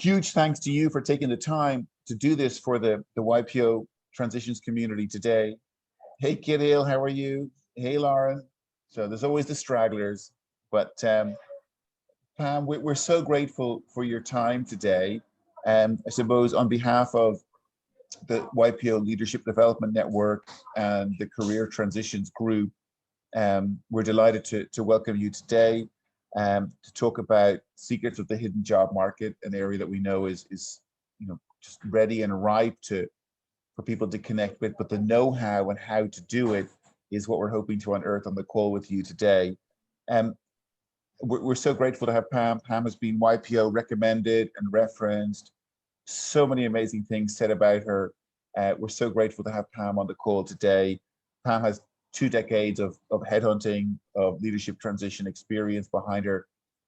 huge thanks to you for taking the time to do this for the YPO transitions community today. Hey, Kid Hill, how are you? Hey, Lauren. So there's always the stragglers, but Pam, we're so grateful for your time today. I suppose on behalf of the YPO Leadership Development Network and the Career Transitions Group, we're delighted to welcome you today to talk about secrets of the hidden job market, an area that we know is just ready and ripe for people to connect with, but the know-how and how to do it is what we're hoping to unearth on the call with you today. We're so grateful to have Pam. Pam has been YPO recommended and referenced. So many amazing things said about her. We're so grateful to have Pam on the call today. Pam has 2 decades of headhunting, of leadership transition experience behind her.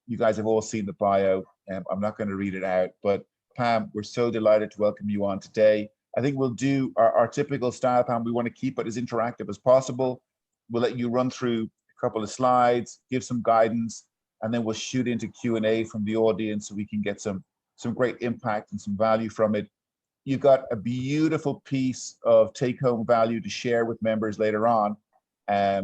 You guys have all seen the bio. I'm not going to read it out, but Pam, we're so delighted to welcome you on today. I think we'll do our typical style, Pam. We want to keep it as interactive as possible. We'll let you run through a couple of slides, give some guidance, and then we'll shoot into Q&A from the audience so we can get some great impact and some value from it. You've got a beautiful piece of take-home value to share with members later on.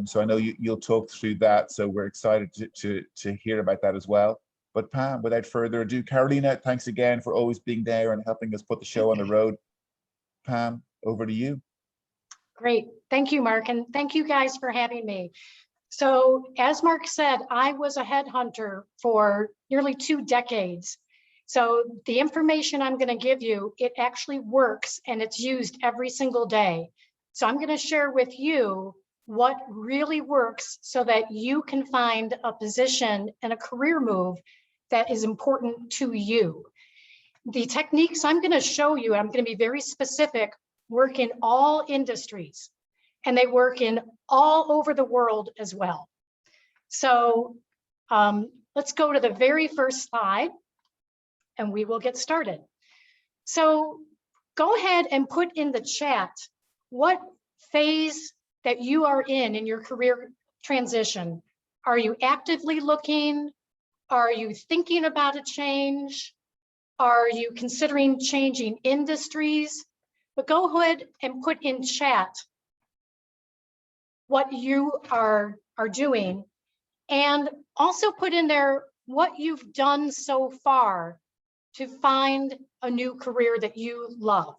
So I know you'll talk through that. So we're excited to hear about that as well. But Pam, without further ado, Carolina, thanks again for always being there and helping us put the show on the road. Pam, over to you. Great. Thank you, Mark. And thank you guys for having me. So as Mark said, I was a headhunter for nearly 2 decades. So the information I'm going to give you, it actually works and it's used every single day. So I'm going to share with you what really works so that you can find a position and a career move that is important to you. The techniques I'm going to show you, I'm going to be very specific, work in all industries, and they work in all over the world as well. So let's go to the very first slide and we will get started. So go ahead and put in the chat what phase that you are in your career transition. Are you actively looking? Are you thinking about a change? Are you considering changing industries? But go ahead and put in chat what you are doing, and also put in there what you've done so far to find a new career that you love.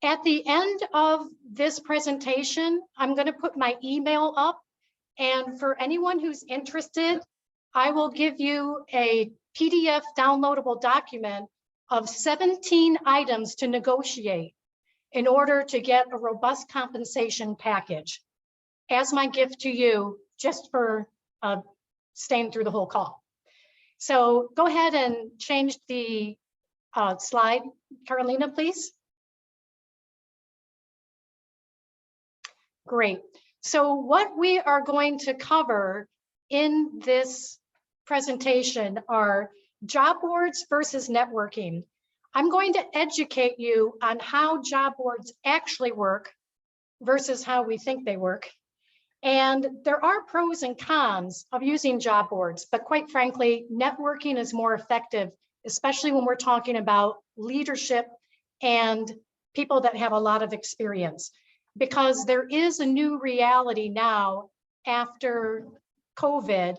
At the end of this presentation, I'm going to put my email up, and for anyone who's interested, I will give you a PDF downloadable document of 17 items to negotiate in order to get a robust compensation package as my gift to you, just for staying through the whole call. So go ahead and change the slide, Carolina, please. Great. So what we are going to cover in this presentation are job boards versus networking. I'm going to educate you on how job boards actually work versus how we think they work. And there are pros and cons of using job boards, but quite frankly, networking is more effective, especially when we're talking about leadership and people that have a lot of experience, because there is a new reality now after COVID.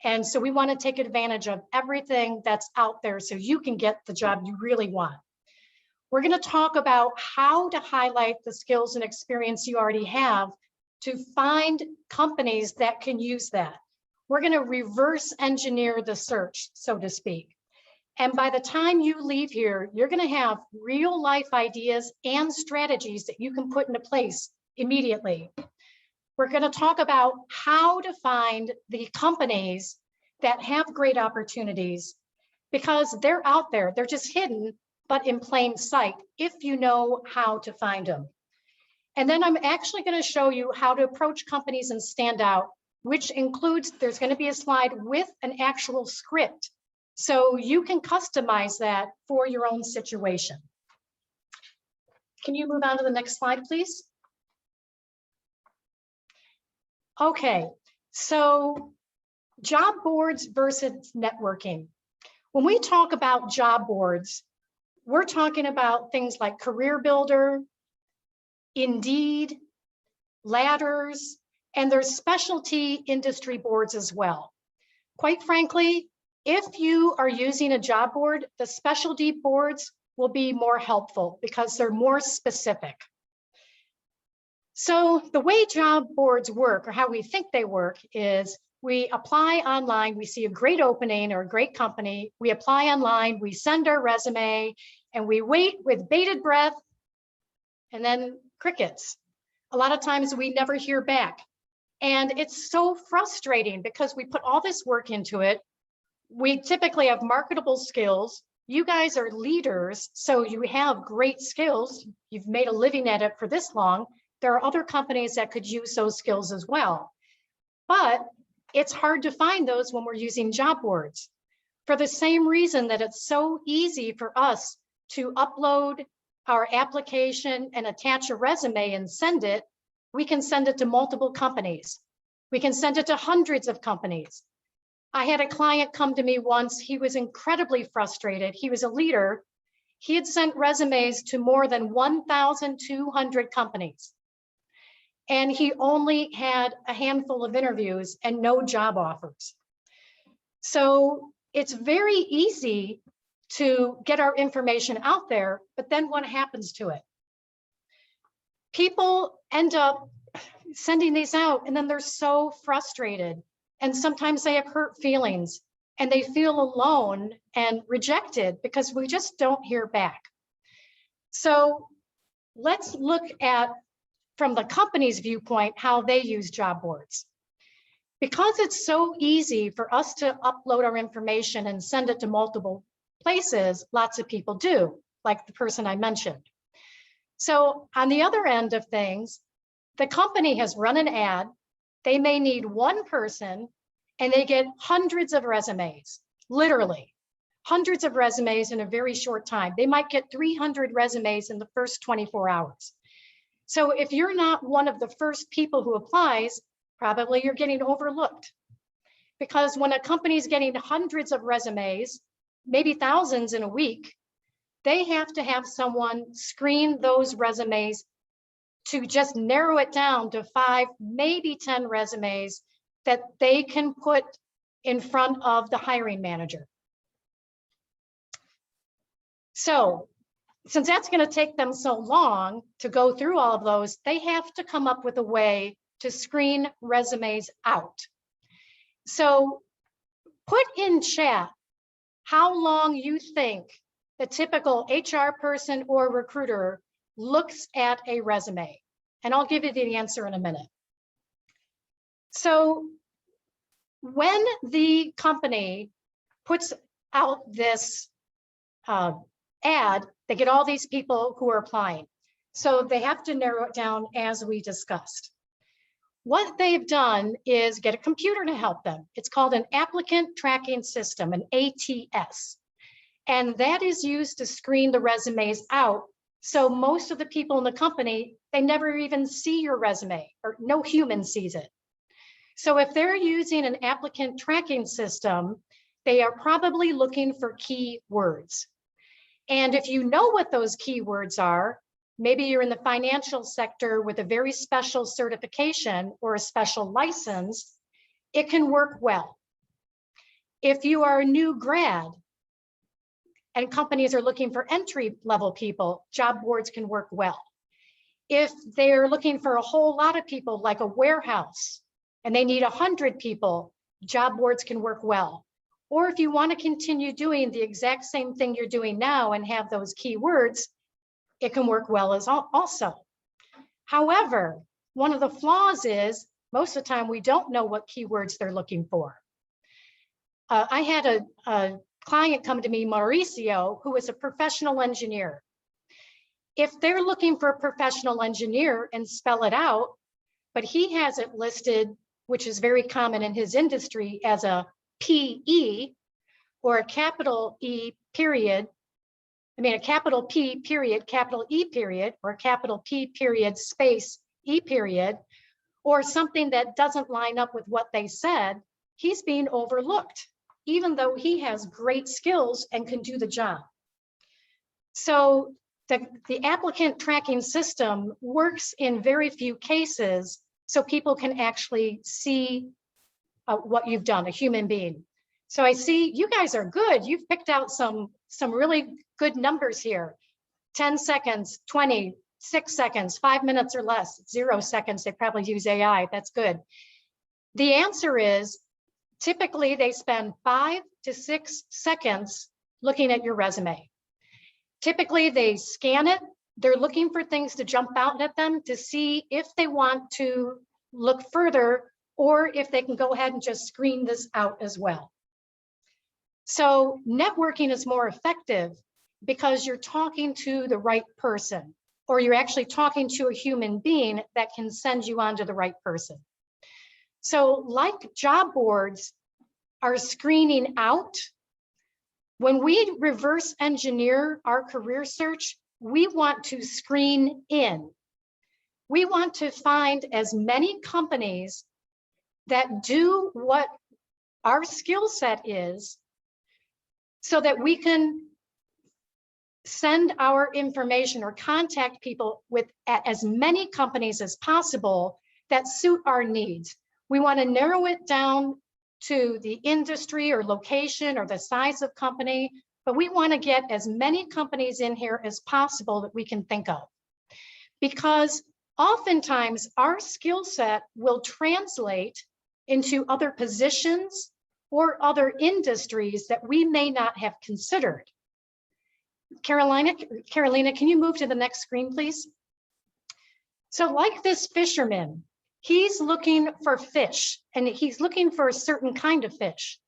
And so we want to take advantage of everything that's out there so you can get the job you really want. We're going to talk about how to highlight the skills and experience you already have to find companies that can use that. We're going to reverse engineer the search, so to speak. And by the time you leave here, you're going to have real life ideas and strategies that you can put into place immediately. We're going to talk about how to find the companies that have great opportunities, because they're out there. They're just hidden, but in plain sight, if you know how to find them. And then I'm actually going to show you how to approach companies and stand out, which includes, there's going to be a slide with an actual script. So you can customize that for your own situation. Can you move on to the next slide, please? Okay, so job boards versus networking. When we talk about job boards, we're talking about things like Career Builder, Indeed, Ladders, and there's specialty industry boards as well. Quite frankly, if you are using a job board, the specialty boards will be more helpful because they're more specific. So the way job boards work, or how we think they work, is we apply online, we see a great opening or a great company, we apply online, we send our resume, and we wait with bated breath, and then crickets. A lot of times we never hear back. And it's so frustrating because we put all this work into it. We typically have marketable skills. You guys are leaders, so you have great skills. You've made a living at it for this long. There are other companies that could use those skills as well. But it's hard to find those when we're using job boards. For the same reason that it's so easy for us to upload our application and attach a resume and send it, we can send it to multiple companies. We can send it to hundreds of companies. I had a client come to me once. He was incredibly frustrated. He was a leader. He had sent resumes to more than 1,200 companies. And he only had a handful of interviews and no job offers. So it's very easy to get our information out there, but then what happens to it? People end up sending these out and then they're so frustrated. And sometimes they have hurt feelings and they feel alone and rejected because we just don't hear back. So let's look at, from the company's viewpoint, how they use job boards. Because it's so easy for us to upload our information and send it to multiple places, lots of people do, like the person I mentioned. So on the other end of things, the company has run an ad. They may need one person and they get hundreds of resumes, literally hundreds of resumes in a very short time. They might get 300 resumes in the first 24 hours. So if you're not one of the first people who applies, probably you're getting overlooked. Because when a company's getting hundreds of resumes, maybe thousands in a week, they have to have someone screen those resumes to just narrow it down to 5, maybe 10 resumes that they can put in front of the hiring manager. So since that's going to take them so long to go through all of those, they have to come up with a way to screen resumes out. So put in chat how long you think the typical HR person or recruiter looks at a resume. And I'll give you the answer in a minute. So when the company puts out this ad, they get all these people who are applying. So they have to narrow it down as we discussed. What they've done is get a computer to help them. It's called an applicant tracking system, an ATS. And that is used to screen the resumes out. So most of the people in the company, they never even see your resume, or no human sees it. So if they're using an applicant tracking system, they are probably looking for keywords. And if you know what those keywords are, maybe you're in the financial sector with a very special certification or a special license, it can work well. If you are a new grad and companies are looking for entry-level people, job boards can work well. If they're looking for a whole lot of people, like a warehouse, and they need 100 people, job boards can work well. Or if you want to continue doing the exact same thing you're doing now and have those keywords, it can work well as also. However, one of the flaws is most of the time we don't know what keywords they're looking for. I had a client come to me, Mauricio, who is a professional engineer. If they're looking for a professional engineer and spell it out, but he has it listed, which is very common in his industry, as a PE or a capital E period, a capital P period, capital E period, or a capital P period space E period, or something that doesn't line up with what they said, he's being overlooked. even though he has great skills and can do the job. So the applicant tracking system works in very few cases, so people can actually see what you've done, a human being. So I see you guys are good. You've picked out some really good numbers here. 10 seconds, 20, 6 seconds, 5 minutes or less, 0 seconds. They probably use AI. That's good. The answer is typically they spend 5 to 6 seconds looking at your resume. Typically they scan it. They're looking for things to jump out at them to see if they want to look further or if they can go ahead and just screen this out as well. So networking is more effective because you're talking to the right person, or you're actually talking to a human being that can send you on to the right person. So like job boards are screening out, when we reverse engineer our career search, we want to screen in. We want to find as many companies that do what our skill set is so that we can send our information or contact people with at as many companies as possible that suit our needs. We want to narrow it down to the industry or location or the size of company, but we want to get as many companies in here as possible that we can think of. Because oftentimes our skill set will translate into other positions or other industries that we may not have considered. Carolina, can you move to the next screen, please? So like this fisherman, he's looking for fish and he's looking for a certain kind of fish.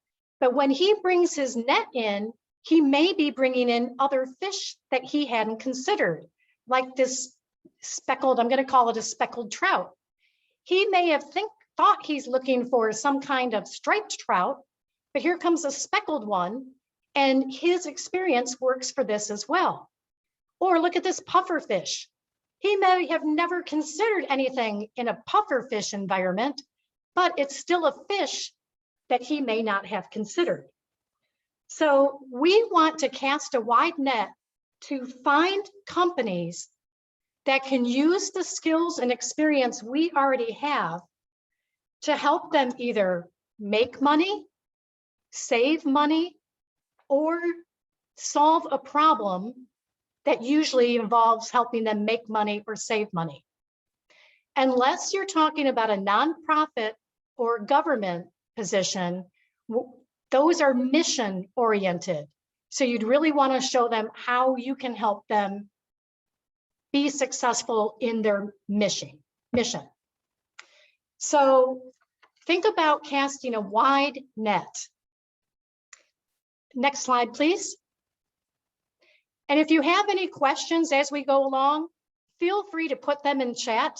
But when he brings his net in, he may be bringing in other fish that he hadn't considered, like this speckled, I'm going to call it a speckled trout. He may have thought he's looking for some kind of striped trout, but here comes a speckled one, and his experience works for this as well. Or look at this puffer fish. He may have never considered anything in a puffer fish environment, but it's still a fish that he may not have considered. So we want to cast a wide net to find companies that can use the skills and experience we already have to help them either make money, save money, or solve a problem that usually involves helping them make money or save money. Unless you're talking about a nonprofit or government position, those are mission oriented. So you'd really want to show them how you can help them be successful in their mission. So think about casting a wide net. Next slide, please. And if you have any questions as we go along, feel free to put them in chat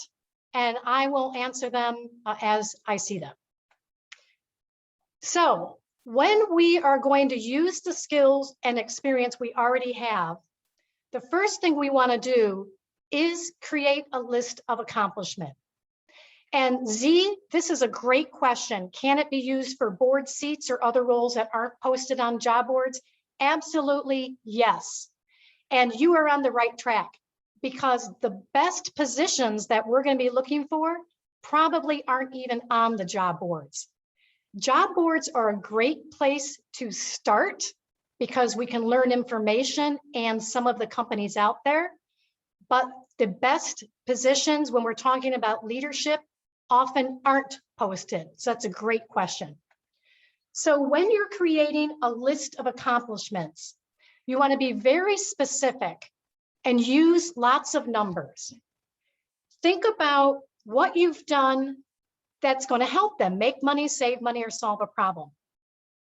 and I will answer them as I see them. So when we are going to use the skills and experience we already have, the first thing we want to do is create a list of accomplishment. And Z, this is a great question. Can it be used for board seats or other roles that aren't posted on job boards? Absolutely, yes. And you are on the right track because the best positions that we're going to be looking for probably aren't even on the job boards. Job boards are a great place to start because we can learn information and some of the companies out there. But the best positions when we're talking about leadership often aren't posted. So that's a great question. So when you're creating a list of accomplishments, you want to be very specific and use lots of numbers. Think about what you've done that's going to help them make money, save money, or solve a problem.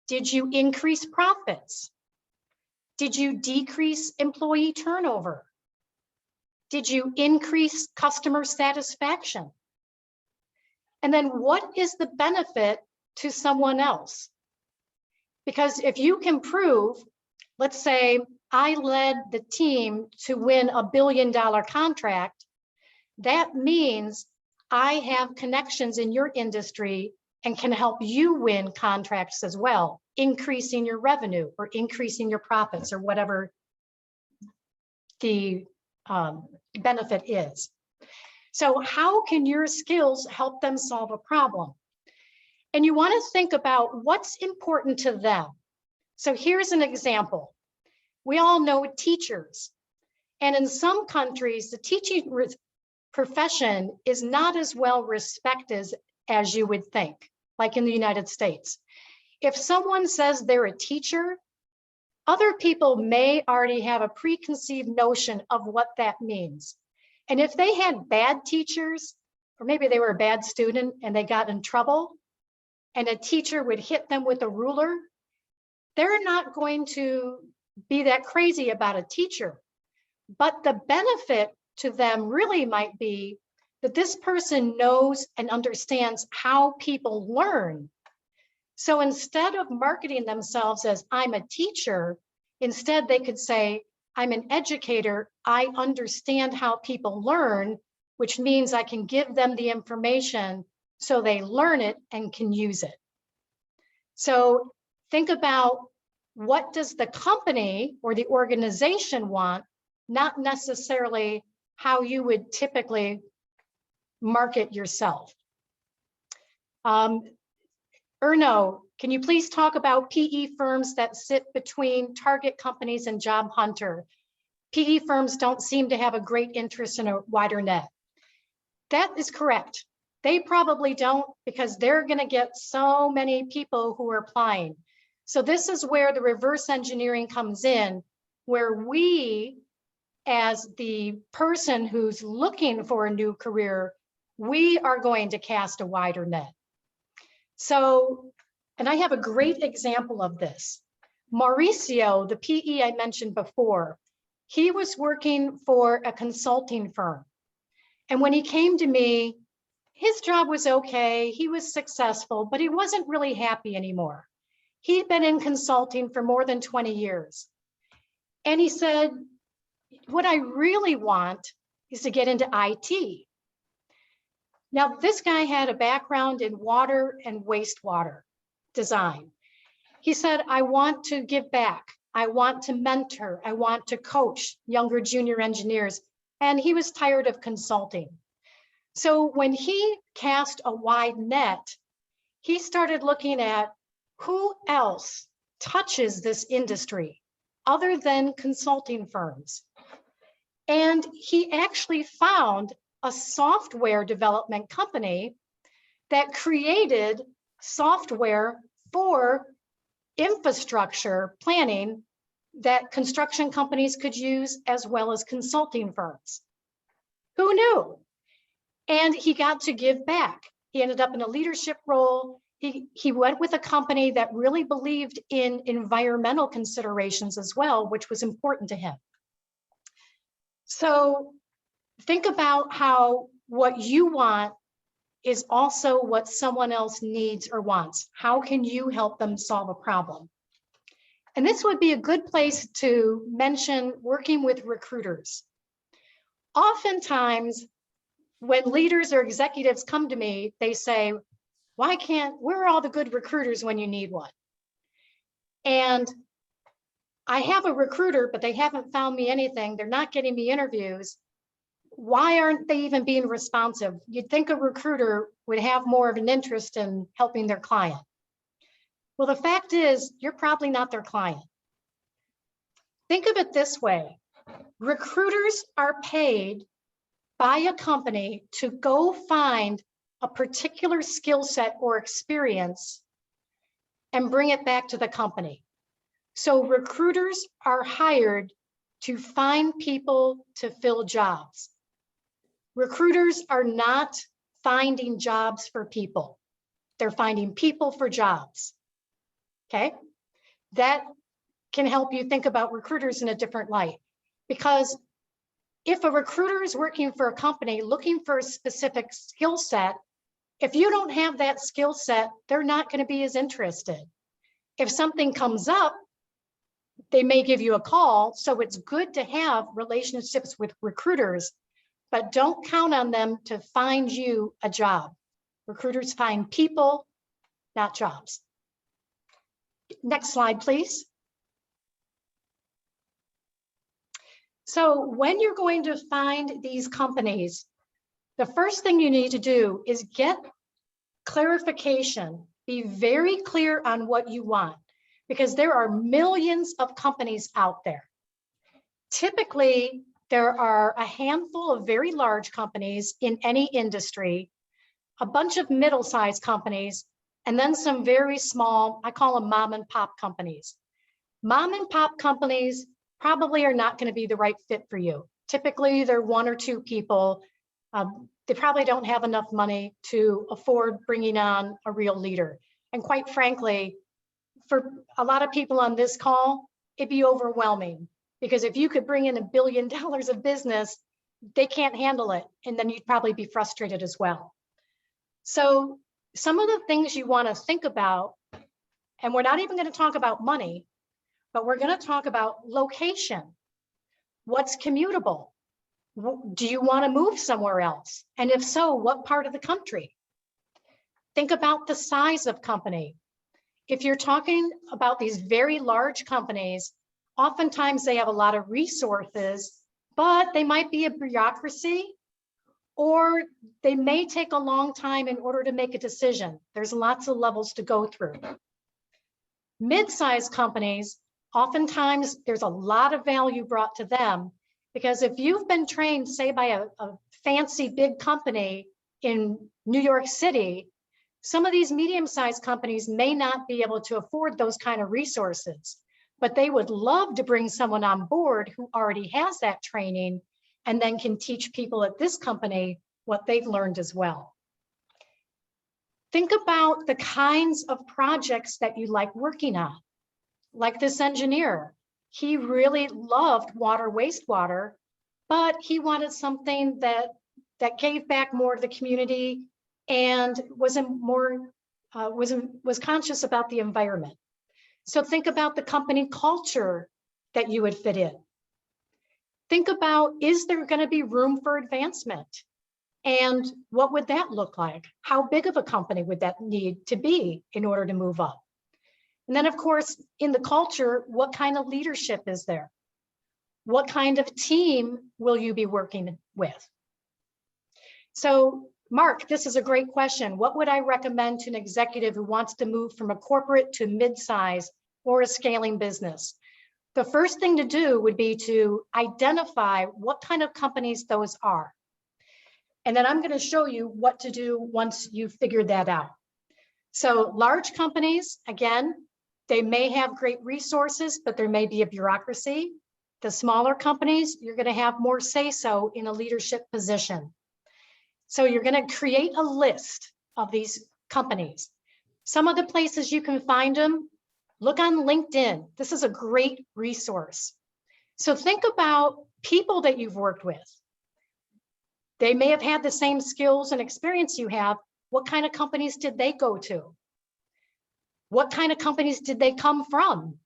Did you increase profits? Did you decrease employee turnover? Did you increase customer satisfaction? And then what is the benefit to someone else? Because if you can prove, let's say I led the team to win a $1 billion contract, that means I have connections in your industry and can help you win contracts as well. increasing your revenue or increasing your profits or whatever the benefit is. So how can your skills help them solve a problem? And you want to think about what's important to them. So here's an example. We all know teachers. And in some countries, the teaching profession is not as well respected as you would think, like in the United States. If someone says they're a teacher, other people may already have a preconceived notion of what that means. And if they had bad teachers, or maybe they were a bad student and they got in trouble, and a teacher would hit them with a ruler, they're not going to be that crazy about a teacher. But the benefit to them really might be that this person knows and understands how people learn. So instead of marketing themselves as I'm a teacher, instead they could say, I'm an educator, I understand how people learn, which means I can give them the information so they learn it and can use it. So think about, what does the company or the organization want, not necessarily how you would typically market yourself. Erno, can you please talk about PE firms that sit between target companies and job hunter? PE firms don't seem to have a great interest in a wider net. That is correct. They probably don't, because they're going to get so many people who are applying. So this is where the reverse engineering comes in, where we, as the person who's looking for a new career, we are going to cast a wider net. So, and I have a great example of this. Mauricio, the PE I mentioned before, he was working for a consulting firm. And when he came to me, his job was okay, he was successful, but he wasn't really happy anymore. He'd been in consulting for more than 20 years. And he said, what I really want is to get into IT. Now, this guy had a background in water and wastewater design. He said, I want to give back. I want to mentor. I want to coach younger junior engineers. And he was tired of consulting. So when he cast a wide net, he started looking at who else touches this industry other than consulting firms. And he actually found a software development company that created software for infrastructure planning that construction companies could use, as well as consulting firms. Who knew? And he got to give back. He ended up in a leadership role. He went with a company that really believed in environmental considerations as well, which was important to him. So think about how what you want is also what someone else needs or wants. How can you help them solve a problem? And this would be a good place to mention working with recruiters. Oftentimes, when leaders or executives come to me, they say, where are all the good recruiters when you need one? And I have a recruiter, but they haven't found me anything. They're not getting me interviews. Why aren't they even being responsive? You'd think a recruiter would have more of an interest in helping their client. Well, the fact is, you're probably not their client. Think of it this way. Recruiters are paid by a company to go find a particular skill set or experience and bring it back to the company. So recruiters are hired to find people to fill jobs. Recruiters are not finding jobs for people. They're finding people for jobs. Okay? That can help you think about recruiters in a different light. Because if a recruiter is working for a company looking for a specific skill set, if you don't have that skill set, they're not going to be as interested. If something comes up, they may give you a call. So it's good to have relationships with recruiters, but don't count on them to find you a job. Recruiters find people, not jobs. Next slide, please. So when you're going to find these companies, the first thing you need to do is get clarification. Be very clear on what you want, because there are millions of companies out there. Typically, there are a handful of very large companies in any industry, a bunch of middle-sized companies, and then some very small, I call them mom and pop companies. Mom and pop companies probably are not going to be the right fit for you. Typically, they're one or two people. They probably don't have enough money to afford bringing on a real leader. And quite frankly, for a lot of people on this call, it'd be overwhelming, because if you could bring in $1 billion of business, they can't handle it. And then you'd probably be frustrated as well. So some of the things you want to think about, and we're not even going to talk about money, but we're going to talk about location. What's commutable? Do you want to move somewhere else? And if so, what part of the country? Think about the size of company. If you're talking about these very large companies, oftentimes they have a lot of resources, but they might be a bureaucracy, or they may take a long time in order to make a decision. There's lots of levels to go through. Mid-sized companies, oftentimes there's a lot of value brought to them, because if you've been trained, say, by a fancy big company in New York City, some of these medium-sized companies may not be able to afford those kind of resources, but they would love to bring someone on board who already has that training and then can teach people at this company what they've learned as well. Think about the kinds of projects that you like working on. Like this engineer, he really loved water, wastewater, but he wanted something that gave back more to the community and was conscious about the environment. So think about the company culture that you would fit in. Think about, is there going to be room for advancement? And what would that look like? How big of a company would that need to be in order to move up? And then, of course, in the culture, what kind of leadership is there? What kind of team will you be working with? So, Mark, this is a great question. What would I recommend to an executive who wants to move from a corporate to mid-size or a scaling business? The first thing to do would be to identify what kind of companies those are. And then I'm going to show you what to do once you've figured that out. So large companies, again, they may have great resources, but there may be a bureaucracy. The smaller companies, you're going to have more say-so in a leadership position. So you're going to create a list of these companies. Some of the places you can find them, look on LinkedIn. This is a great resource. So think about people that you've worked with. They may have had the same skills and experience you have. What kind of companies did they go to? What kind of companies did they come from?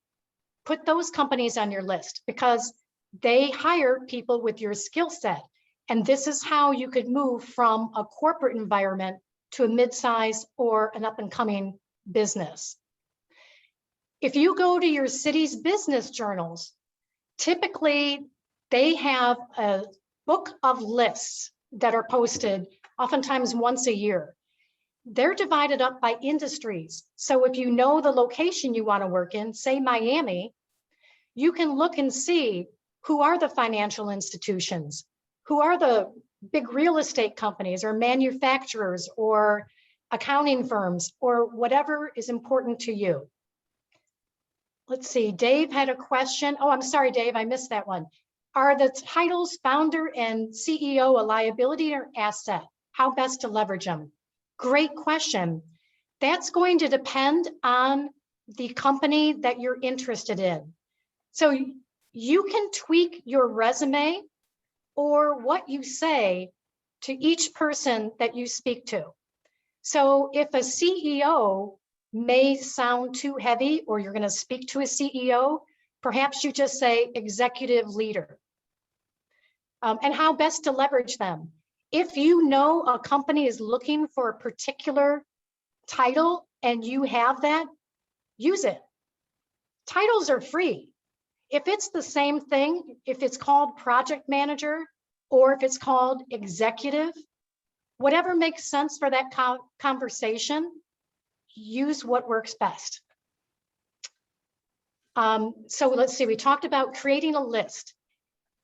Put those companies on your list, because they hire people with your skill set. And this is how you could move from a corporate environment to a mid-size or an up-and-coming business. If you go to your city's business journals, typically they have a book of lists that are posted oftentimes once a year. They're divided up by industries. So if you know the location you want to work in, say Miami, you can look and see who are the financial institutions, who are the big real estate companies or manufacturers or accounting firms or whatever is important to you. Let's see, Dave had a question. Oh, I'm sorry, Dave, I missed that one. Are the titles founder and CEO a liability or asset? How best to leverage them? Great question. That's going to depend on the company that you're interested in. So you can tweak your resume or what you say to each person that you speak to. So if a CEO may sound too heavy, or you're going to speak to a CEO, perhaps you just say executive leader. And how best to leverage them. If you know a company is looking for a particular title and you have that, use it. Titles are free. If it's the same thing, if it's called project manager, or if it's called executive, whatever makes sense for that conversation, use what works best. So let's see, we talked about creating a list.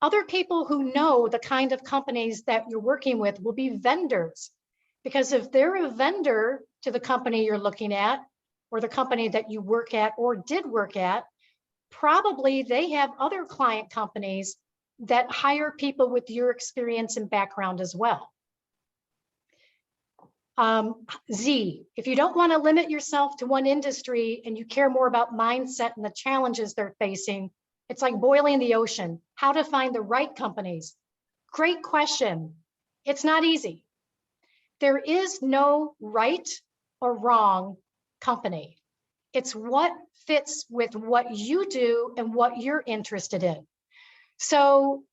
Other people who know the kind of companies that you're working with will be vendors, because if they're a vendor to the company you're looking at, or the company that you work at or did work at, probably they have other client companies that hire people with your experience and background as well. Z, if you don't want to limit yourself to one industry and you care more about mindset and the challenges they're facing, it's like boiling the ocean. How to find the right companies? Great question. It's not easy. There is no right or wrong company. It's what fits with what you do and what you're interested in. So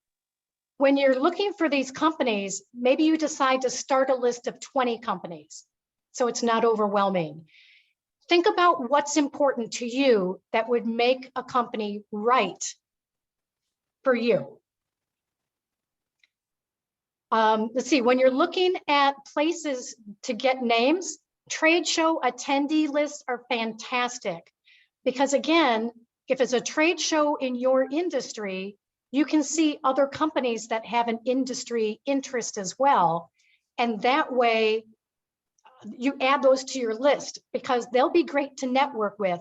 when you're looking for these companies, maybe you decide to start a list of 20 companies, so it's not overwhelming. Think about what's important to you that would make a company right for you. Let's see, when you're looking at places to get names, trade show attendee lists are fantastic, because again, if it's a trade show in your industry, you can see other companies that have an industry interest as well. And that way you add those to your list, because they'll be great to network with.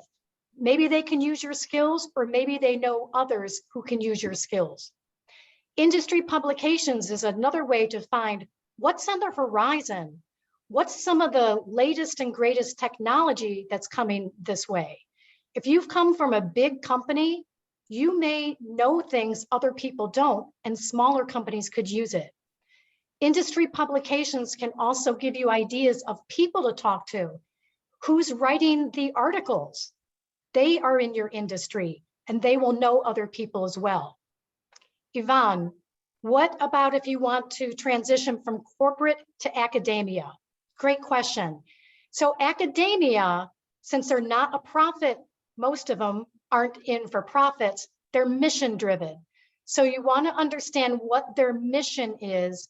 Maybe they can use your skills, or maybe they know others who can use your skills. Industry publications is another way to find what's on the horizon. What's some of the latest and greatest technology that's coming this way? If you've come from a big company, you may know things other people don't, and smaller companies could use it. Industry publications can also give you ideas of people to talk to. Who's writing the articles? They are in your industry, and they will know other people as well. Yvonne, what about if you want to transition from corporate to academia? Great question. So academia, since they're not a profit, most of them aren't in for profits, they're mission driven. So you want to understand what their mission is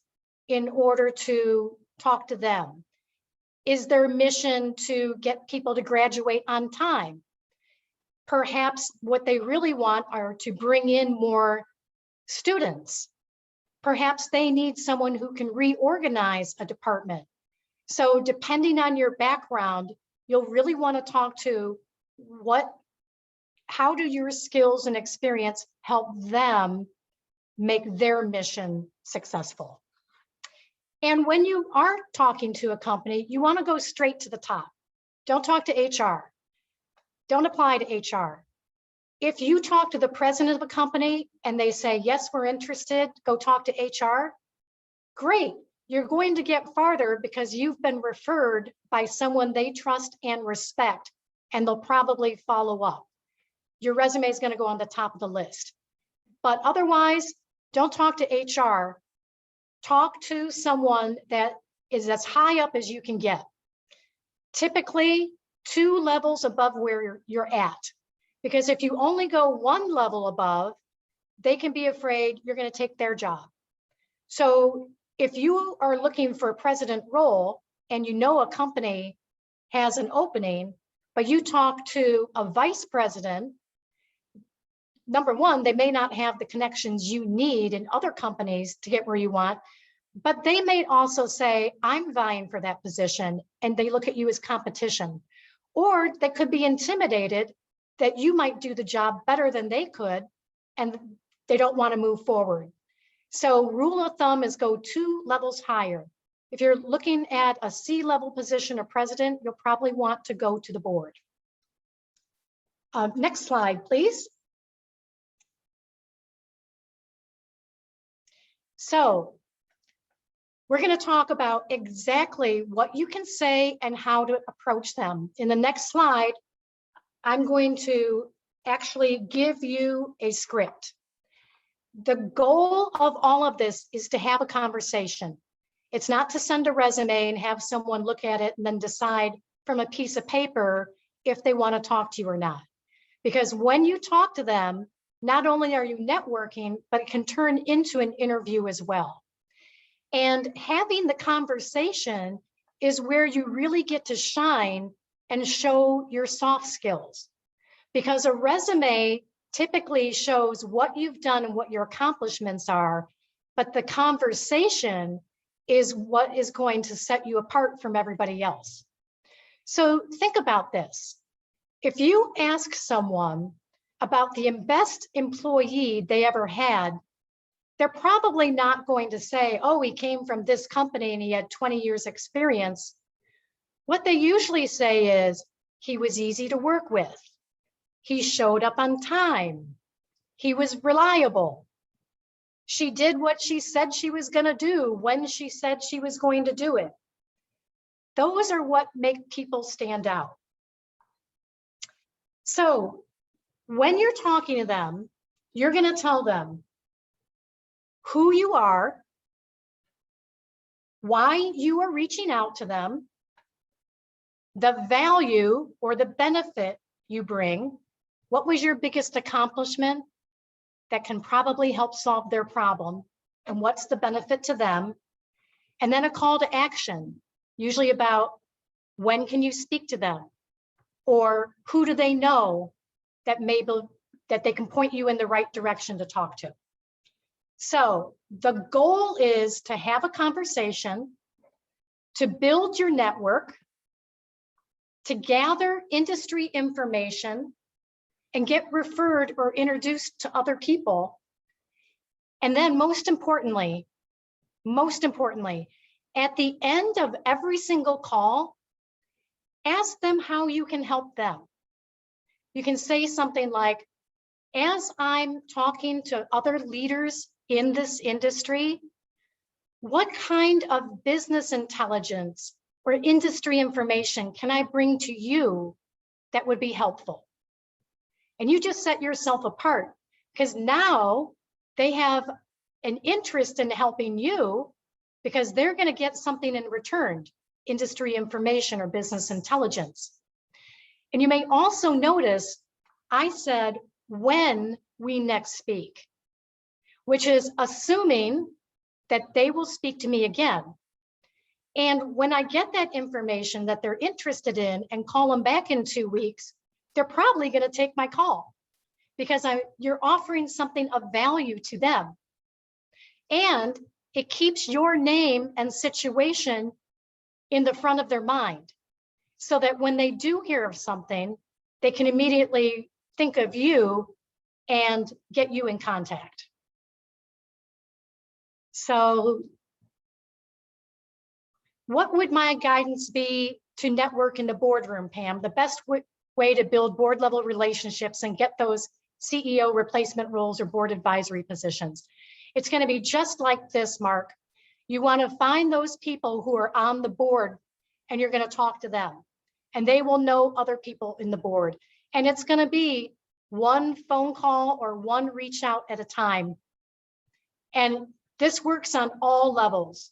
in order to talk to them. Is their mission to get people to graduate on time? Perhaps what they really want are to bring in more students. Perhaps they need someone who can reorganize a department. So depending on your background, you'll really want to talk to how do your skills and experience help them make their mission successful? And when you are talking to a company, you want to go straight to the top. Don't talk to HR. Don't apply to HR. If you talk to the president of a company and they say, yes, we're interested, go talk to HR, great. You're going to get farther because you've been referred by someone they trust and respect, and they'll probably follow up. Your resume is going to go on the top of the list. But otherwise, don't talk to HR. Talk to someone that is as high up as you can get. Typically, 2 levels above where you're at. Because if you only go 1 level above, they can be afraid you're going to take their job. So if you are looking for a president role and you know a company has an opening, but you talk to a vice president, number one, they may not have the connections you need in other companies to get where you want, but they may also say, I'm vying for that position, and they look at you as competition. Or they could be intimidated that you might do the job better than they could, and they don't want to move forward. So rule of thumb is go 2 levels higher. If you're looking at a C-level position or president, you'll probably want to go to the board. Next slide, please. So we're going to talk about exactly what you can say and how to approach them. In the next slide, I'm going to actually give you a script. The goal of all of this is to have a conversation. It's not to send a resume and have someone look at it and then decide from a piece of paper if they want to talk to you or not. Because when you talk to them, not only are you networking, but it can turn into an interview as well. And having the conversation is where you really get to shine and show your soft skills. Because a resume typically shows what you've done and what your accomplishments are, but the conversation is what is going to set you apart from everybody else. So think about this. If you ask someone about the best employee they ever had, they're probably not going to say, oh, he came from this company and he had 20 years experience. What they usually say is, he was easy to work with. He showed up on time. He was reliable. She did what she said she was going to do when she said she was going to do it. Those are what make people stand out. So when you're talking to them, you're going to tell them who you are, why you are reaching out to them, the value or the benefit you bring. What was your biggest accomplishment that can probably help solve their problem? And what's the benefit to them? And then a call to action, usually about when can you speak to them? Or who do they know that they can point you in the right direction to talk to? So the goal is to have a conversation, to build your network, to gather industry information, and get referred or introduced to other people. And then most importantly, at the end of every single call, ask them how you can help them. You can say something like, as I'm talking to other leaders in this industry, what kind of business intelligence or industry information can I bring to you that would be helpful? And you just set yourself apart, because now they have an interest in helping you because they're going to get something in return, industry information or business intelligence. And you may also notice I said when we next speak, which is assuming that they will speak to me again. And when I get that information that they're interested in and call them back in 2 weeks, they're probably going to take my call because you're offering something of value to them. And it keeps your name and situation in the front of their mind so that when they do hear of something, they can immediately think of you and get you in contact. So what would my guidance be to network in the boardroom, Pam? The best way to build board level relationships and get those CEO replacement roles or board advisory positions. It's going to be just like this, Mark. You want to find those people who are on the board and you're going to talk to them and they will know other people in the board. And it's going to be one phone call or one reach out at a time. And this works on all levels.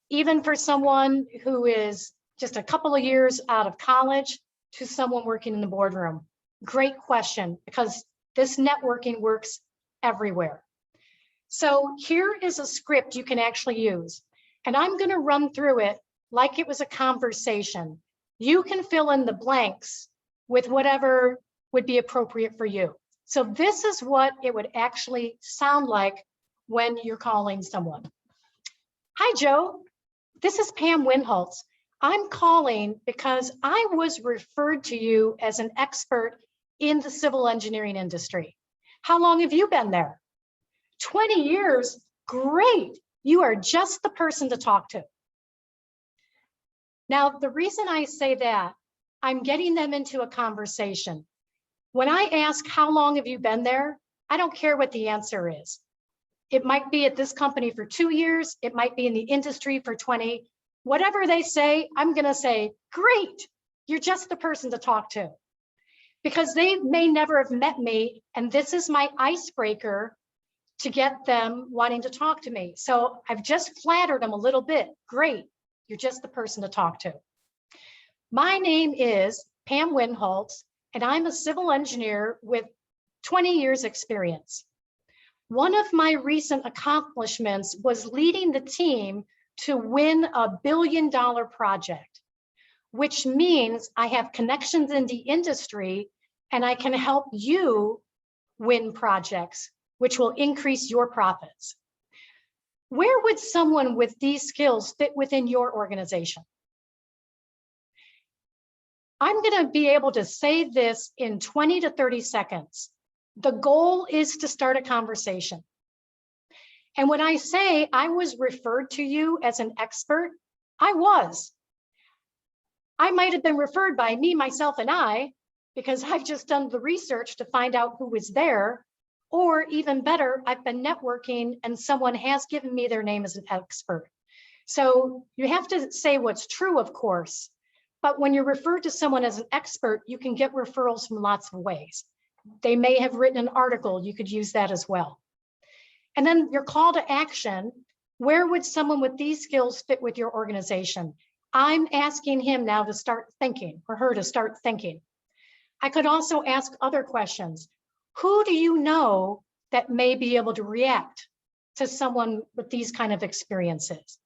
Even for someone who is just a couple of years out of college to someone working in the boardroom. Great question, because this networking works everywhere. So here is a script you can actually use. And I'm going to run through it like it was a conversation. You can fill in the blanks with whatever would be appropriate for you. So this is what it would actually sound like when you're calling someone. Hi, Joe. This is Pam Winholtz. I'm calling because I was referred to you as an expert in the civil engineering industry. How long have you been there? 20 years. Great. You are just the person to talk to. Now, the reason I say that, I'm getting them into a conversation. When I ask, how long have you been there? I don't care what the answer is. It might be at this company for 2 years. It might be in the industry for 20. Whatever they say, I'm going to say, great, you're just the person to talk to. Because they may never have met me, and this is my icebreaker to get them wanting to talk to me. So I've just flattered them a little bit. Great, you're just the person to talk to. My name is Pam Winholtz, and I'm a civil engineer with 20 years experience. One of my recent accomplishments was leading the team to win a $1 billion project, which means I have connections in the industry and I can help you win projects, which will increase your profits. Where would someone with these skills fit within your organization? I'm going to be able to say this in 20 to 30 seconds. The goal is to start a conversation. And when I say I was referred to you as an expert, I was. I might have been referred by me, myself, and I, because I've just done the research to find out who was there. Or even better, I've been networking and someone has given me their name as an expert. So you have to say what's true, of course. But when you're referred to someone as an expert, you can get referrals from lots of ways. They may have written an article, you could use that as well. And then your call to action, where would someone with these skills fit with your organization? I'm asking him now to start thinking, or her to start thinking. I could also ask other questions. Who do you know that may be able to react to someone with these kind of experiences?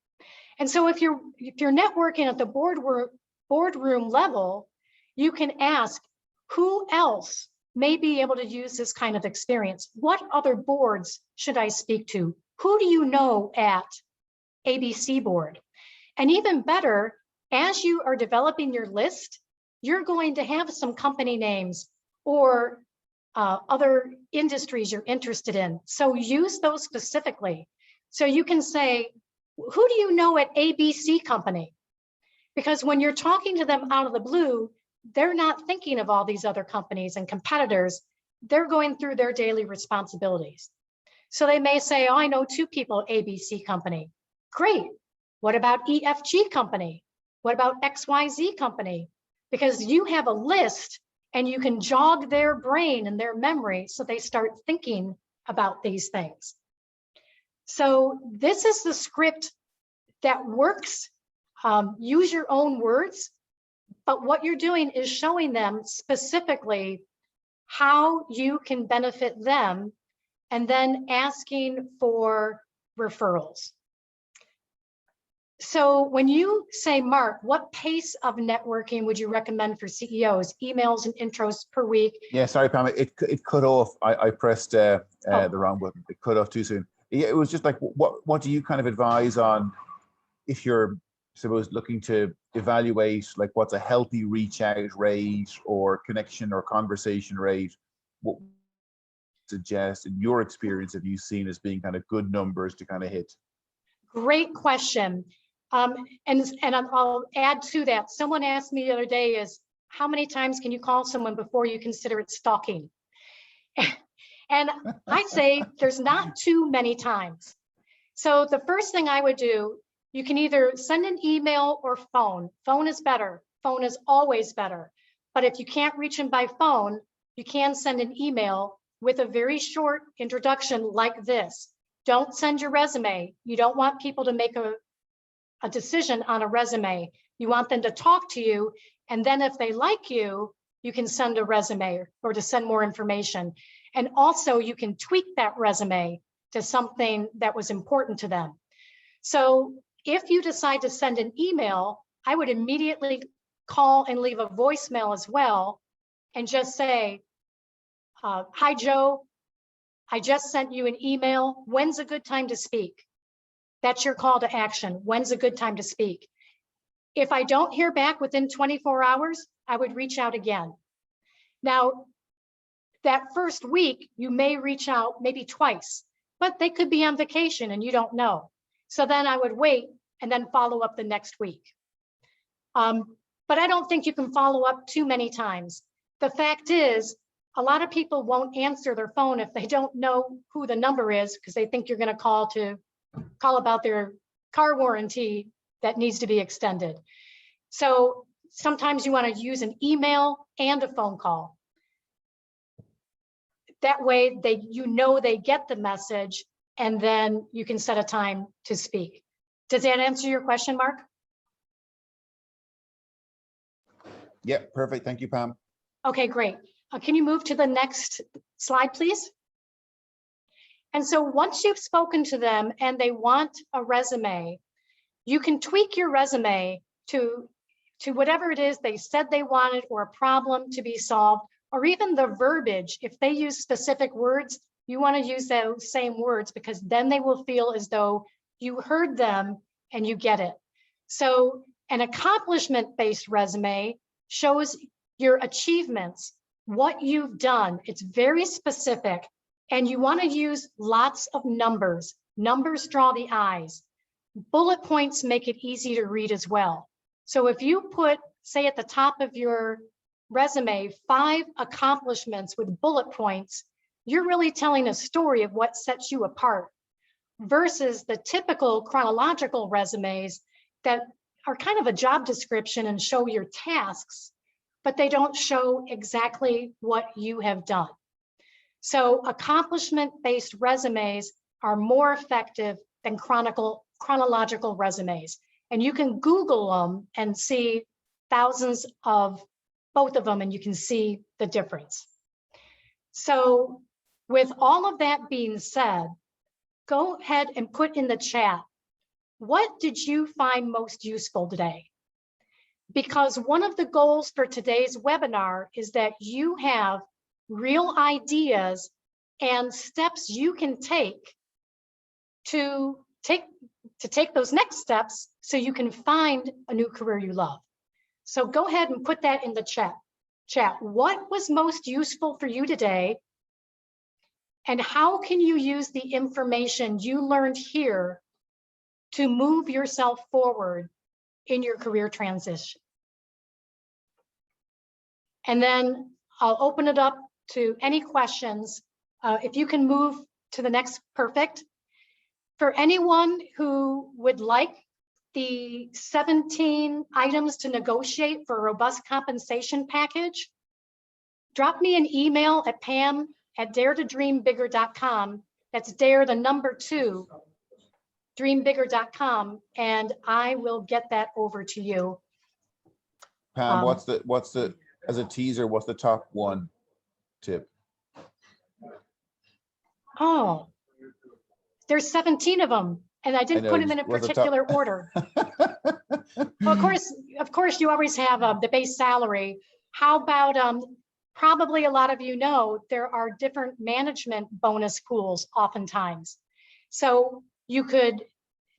And so if you're networking at the boardroom level, you can ask, who else may be able to use this kind of experience? What other boards should I speak to? Who do you know at ABC board? And even better, as you are developing your list, you're going to have some company names or other industries you're interested in. So use those specifically. So you can say, who do you know at ABC company? Because when you're talking to them out of the blue, they're not thinking of all these other companies and competitors. They're going through their daily responsibilities. So they may say, oh, I know 2 people at ABC company. Great. What about EFG company? What about XYZ company? Because you have a list and you can jog their brain and their memory so they start thinking about these things. So this is the script that works. Use your own words, but what you're doing is showing them specifically how you can benefit them and then asking for referrals. So when you say, Mark, what pace of networking would you recommend for CEOs? Emails and intros per week? Yeah, sorry, Pam, it cut off. I pressed the wrong button. It cut off too soon. Yeah, it was just like, what do you kind of advise on if you're, suppose, looking to evaluate like what's a healthy reach out rate or connection or conversation rate? What suggest in your experience have you seen as being kind of good numbers to kind of hit? Great question. And I'll add to that. Someone asked me the other day is, how many times can you call someone before you consider it stalking? And I say there's not too many times. So the first thing I would do, you can either send an email or phone. Phone is better. Phone is always better. But if you can't reach them by phone, you can send an email with a very short introduction like this. Don't send your resume. You don't want people to make a decision on a resume. You want them to talk to you. And then if they like you, you can send a resume or to send more information. And also you can tweak that resume to something that was important to them. So if you decide to send an email, I would immediately call and leave a voicemail as well and just say, hi, Joe, I just sent you an email. When's a good time to speak? That's your call to action. When's a good time to speak? If I don't hear back within 24 hours, I would reach out again. Now, that first week, you may reach out maybe twice, but they could be on vacation and you don't know. So then I would wait and then follow up the next week. But I don't think you can follow up too many times. The fact is, a lot of people won't answer their phone if they don't know who the number is because they think you're going to call about their car warranty that needs to be extended. So sometimes you want to use an email and a phone call. That way they get the message and then you can set a time to speak. Does that answer your question, Mark? Yeah, perfect. Thank you, Pam. Okay, great. Can you move to the next slide, please? And so once you've spoken to them and they want a resume, you can tweak your resume to whatever it is they said they wanted, or a problem to be solved, or even the verbiage. If they use specific words, you want to use those same words, because then they will feel as though you heard them and you get it. So an accomplishment-based resume shows your achievements, what you've done. It's very specific, and you want to use lots of numbers. Numbers draw the eyes. Bullet points make it easy to read as well. So if you put, say, at the top of your resume, 5 accomplishments with bullet points, you're really telling a story of what sets you apart, versus the typical chronological resumes that are kind of a job description and show your tasks, but they don't show exactly what you have done. So accomplishment-based resumes are more effective than chronological resumes. And you can Google them and see thousands of both of them, and you can see the difference. So with all of that being said, go ahead and put in the chat, what did you find most useful today? Because one of the goals for today's webinar is that you have real ideas and steps you can take to take those next steps so you can find a new career you love. So go ahead and put that in the chat. What was most useful for you today? And how can you use the information you learned here to move yourself forward in your career transition? And then I'll open it up to any questions. If you can move to the next, perfect. For anyone who would like the 17 items to negotiate for a robust compensation package, drop me an email at pam@daretodreambigger.com. That's dare the number 2, dreambigger.com, and I will get that over to you. Pam, what's the as a teaser, what's the top 1 tip? Oh, there's 17 of them, and I didn't put them in a particular order. Well, of course, you always have the base salary. How about, probably a lot of you know, there are different management bonus pools oftentimes. So you could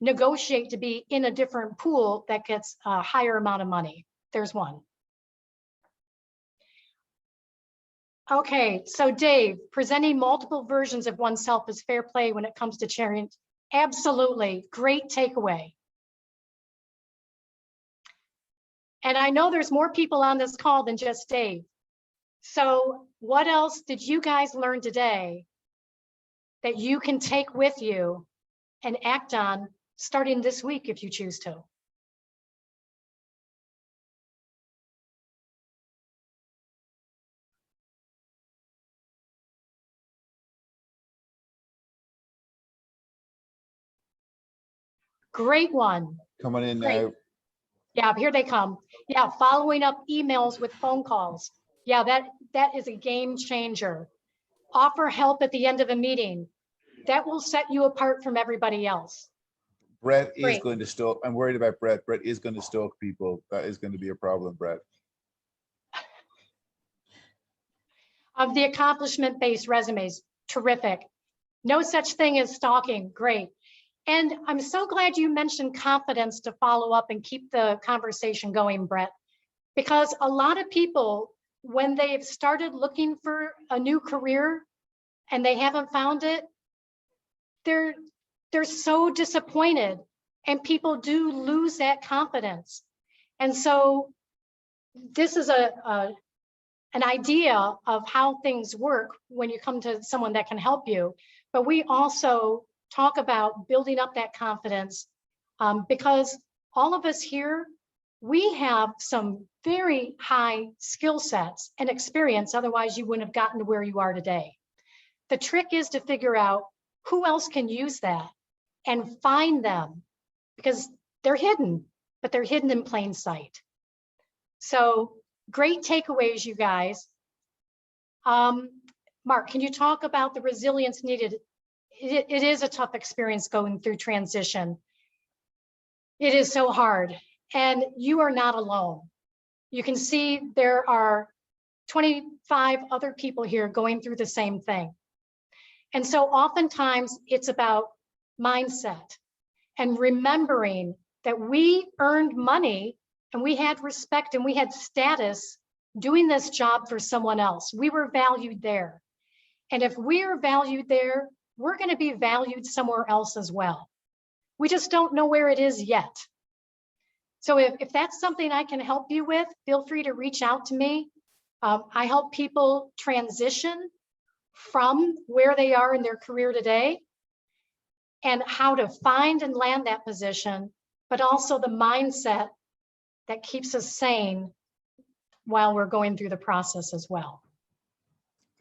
negotiate to be in a different pool that gets a higher amount of money. There's one. Okay, so Dave, presenting multiple versions of oneself is fair play when it comes to sharing. Absolutely, great takeaway. And I know there's more people on this call than just Dave. So what else did you guys learn today that you can take with you and act on starting this week if you choose to? Great one. Coming in Great. now. Yeah, here they come. Yeah, following up emails with phone calls. Yeah, that is a game changer. Offer help at the end of a meeting. That will set you apart from everybody else. Brett is Great. going to stalk. I'm worried about Brett. Brett is going to stalk people. That is going to be a problem, Brett. Of the accomplishment-based resumes, terrific. No such thing as stalking, great. And I'm so glad you mentioned confidence to follow up and keep the conversation going, Brett, because a lot of people, when they've started looking for a new career and they haven't found it, they're so disappointed, and people do lose that confidence. And so this is an idea of how things work when you come to someone that can help you. But we also talk about building up that confidence, because all of us here, we have some very high skill sets and experience, otherwise you wouldn't have gotten to where you are today. The trick is to figure out who else can use that and find them, because they're hidden, but they're hidden in plain sight. So great takeaways, you guys. Mark, can you talk about the resilience needed? It is a tough experience going through transition. It is so hard, and you are not alone. You can see there are 25 other people here going through the same thing. And so oftentimes it's about mindset and remembering that we earned money and we had respect and we had status doing this job for someone else. We were valued there. And if we are valued there, we're going to be valued somewhere else as well. We just don't know where it is yet. So if that's something I can help you with, feel free to reach out to me. I help people transition from where they are in their career today and how to find and land that position, but also the mindset that keeps us sane while we're going through the process as well.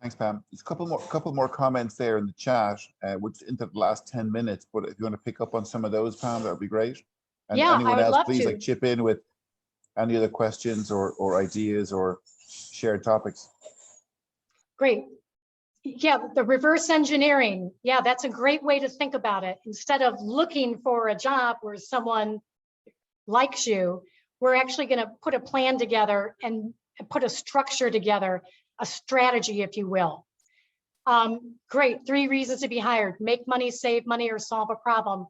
Thanks, Pam. There's a couple more comments there in the chat, which into the last 10 minutes, but if you want to pick up on some of those, Pam, that would be great. And yeah, anyone I would else, love please to. like chip in with any other questions or ideas or shared topics. Great. Yeah, the reverse engineering. Yeah, that's a great way to think about it. Instead of looking for a job where someone likes you, we're actually going to put a plan together and put a structure together, a strategy, if you will. Great. 3 reasons to be hired: make money, save money, or solve a problem,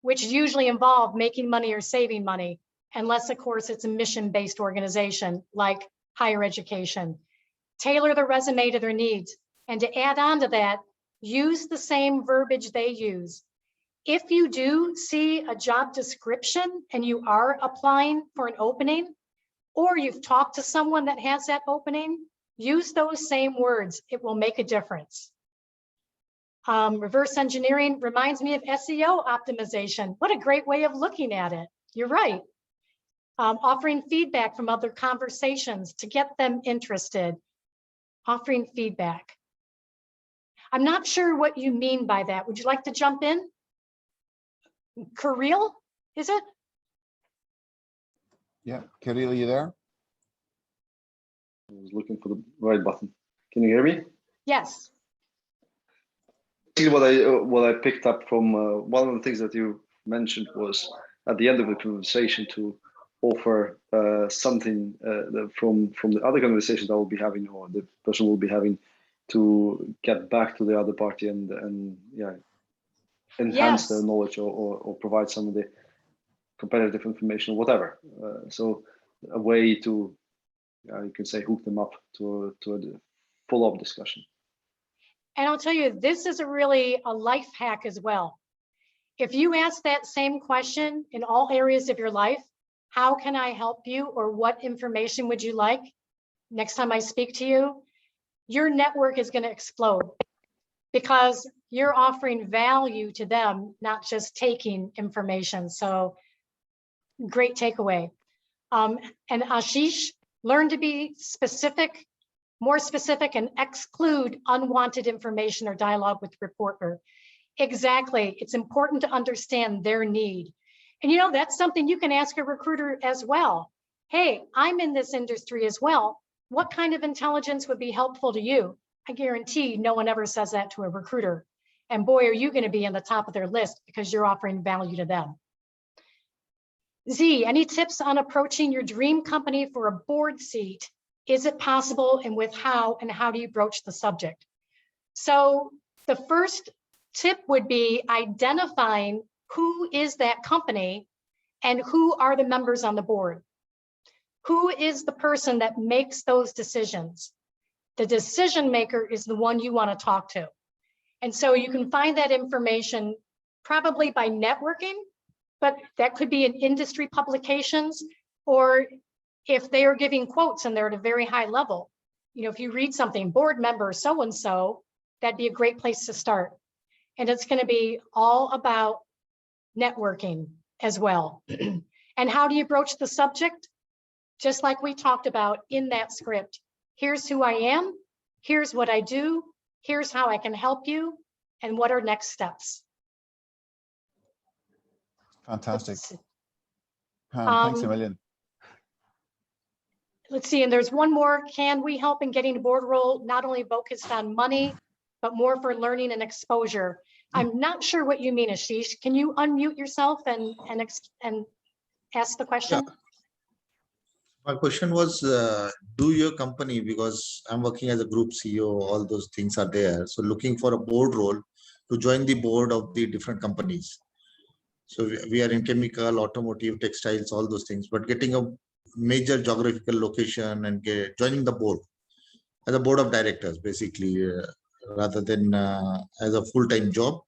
which usually involve making money or saving money, unless, of course, it's a mission-based organization like higher education. Tailor the resume to their needs. And to add on to that, use the same verbiage they use. If you do see a job description and you are applying for an opening, or you've talked to someone that has that opening, use those same words. It will make a difference. Reverse engineering reminds me of SEO optimization. What a great way of looking at it. You're right. Offering feedback from other conversations to get them interested. Offering feedback. I'm not sure what you mean by that. Would you like to jump in? Kirill, is it? Yeah, Kirill, are you there? I was looking for the right button. Can you hear me? Yes. What I picked up from one of the things that you mentioned was at the end of the conversation to offer something from the other conversation that we'll be having, or the person will be having, to get back to the other party and yeah, enhance their knowledge or provide some of the competitive information, whatever. So a way to, you can say, hook them up to a follow-up discussion. And I'll tell you, this is really a life hack as well. If you ask that same question in all areas of your life, how can I help you, or what information would you like next time I speak to you, your network is going to explode because you're offering value to them, not just taking information. So great takeaway. And Ashish, learn to be specific, more specific, and exclude unwanted information or dialogue with the reporter. Exactly. It's important to understand their need. And you know, that's something you can ask a recruiter as well. Hey, I'm in this industry as well. What kind of intelligence would be helpful to you? I guarantee no one ever says that to a recruiter. And boy, are you going to be on the top of their list because you're offering value to them. Z, any tips on approaching your dream company for a board seat? Is it possible, and with how, and how do you broach the subject? So the first tip would be identifying who is that company and who are the members on the board. Who is the person that makes those decisions? The decision maker is the one you want to talk to. And so you can find that information probably by networking, but that could be in industry publications, or if they are giving quotes and they're at a very high level. You know, if you read something, board member so-and-so, that'd be a great place to start. And it's going to be all about networking as well. And how do you broach the subject? Just like we talked about in that script. Here's who I am. Here's what I do. Here's how I can help you. And what are next steps? Fantastic. Pam, thanks a million. let's see, and there's one more. Can we help in getting a board role not only focused on money, but more for learning and exposure? I'm not sure what you mean, Ashish. Can you unmute yourself and ask the question? Yeah. My question was, do your company, because I'm working as a group CEO, all those things are there. So looking for a board role to join the board of the different companies. So we are in chemical, automotive, textiles, all those things, but getting a major geographical location and joining the board as a board of directors, basically, rather than as a full-time job,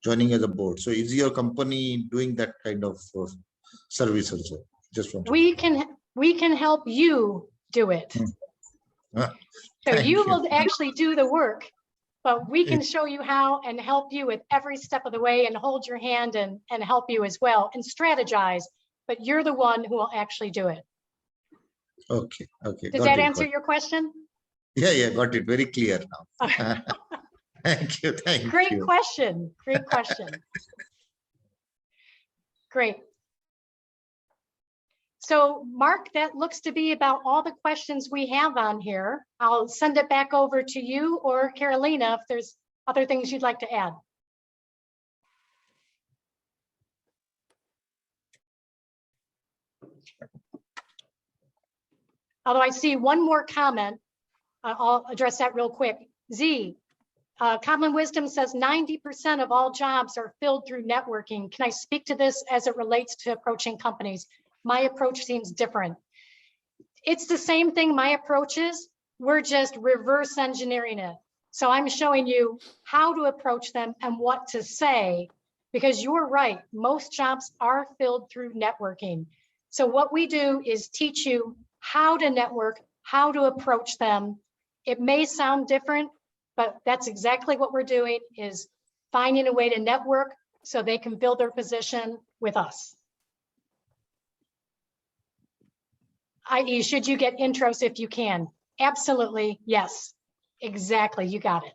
joining as a board. So is your company doing that kind of service also? Just want to We can help you do it. So Thank you you. will actually do the work, but we can show you how and help you with every step of the way and hold your hand and help you as well and strategize, but you're the one who will actually do it. Okay. Does that answer your question? Yeah, got it. Very clear now. Thank you. Great question. Great question. Great. So Mark, that looks to be about all the questions we have on here. I'll send it back over to you or Carolina if there's other things you'd like to add. Although I see one more comment, I'll address that real quick. Z, Common Wisdom says 90% of all jobs are filled through networking. Can I speak to this as it relates to approaching companies? My approach seems different. It's the same thing my approach is. We're just reverse engineering it. So I'm showing you how to approach them and what to say, because you're right. Most jobs are filled through networking. So what we do is teach you how to network, how to approach them. It may sound different, but that's exactly what we're doing, is finding a way to network so they can build their position with us. I.e., should you get intros if you can? Absolutely, yes. Exactly, you got it.